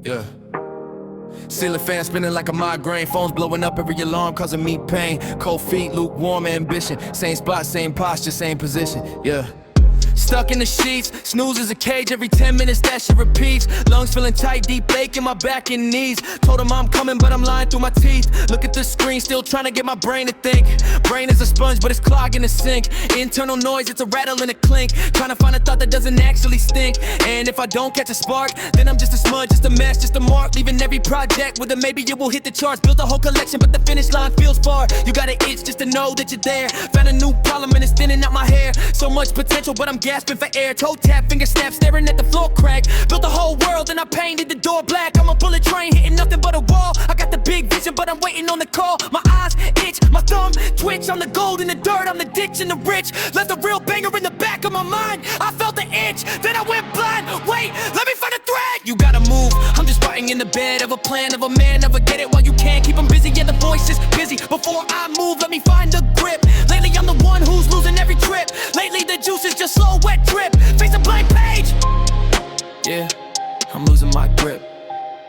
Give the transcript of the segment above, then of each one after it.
Yeah. Ceiling fan spinning like a migraine. Phones blowing up every alarm causing me pain. Cold feet, lukewarm ambition. Same spot, same posture, same position. Yeah. Stuck in the sheets, snooze is a cage. Every 10 minutes that shit repeats. Lungs feeling tight, deep ache in my back and knees. Told him I'm coming, but I'm lying through my teeth. Look at the screen, still trying to get my brain to think. Brain is a sponge, but it's clogging the sink. Internal noise, it's a rattle and a clink. Trying to find a thought that doesn't actually stink. And if I don't catch a spark, then I'm just a smudge, just a mess, just a mark. Leaving every project with a maybe it will hit the charts. Built a whole collection, but the finish line feels far. You got an itch just to know that you're there. Found a new problem and it's thinning out my hair. So much potential, but I'm gasping for air. Toe tap, finger snap, staring at the floor crack. Built the whole world and I painted the door black. I'm a bullet train hitting nothing but a wall. I got the big vision, but I'm waiting on the call. My eyes itch, my thumb twitch. I'm the gold in the dirt, I'm the ditch in the rich. Left a real banger in the back of my mind. I felt the itch, then I went blind. Wait, let me find a thread. You gotta move, I'm just fighting in the bed of a plan of a man. Never get it while you can, keep them busy. Yeah, the voice is busy. Before I move, let me find a grip. Lately I'm the one who's losing every trip. Lately the juice is just slow, wet drip. Face a blank page. Yeah, I'm losing my grip.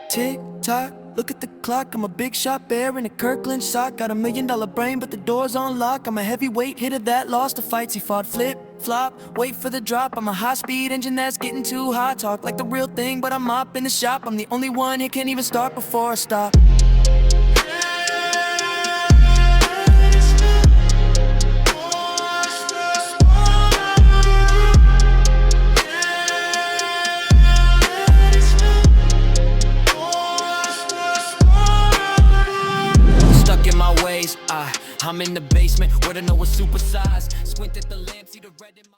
Tick tock, look at the clock. I'm a big shot bear in a Kirkland sock. Got $1 million brain, but the door's on lock. I'm a heavyweight hitter that lost the fights. He fought flip, flop, wait for the drop. I'm a high-speed engine that's getting too hot. Talk like the real thing, but I'm up in the shop. I'm the only one here can't even start before I stop. I'm in the basement, where to know what's supersized. Squint at the lamp, see the red in my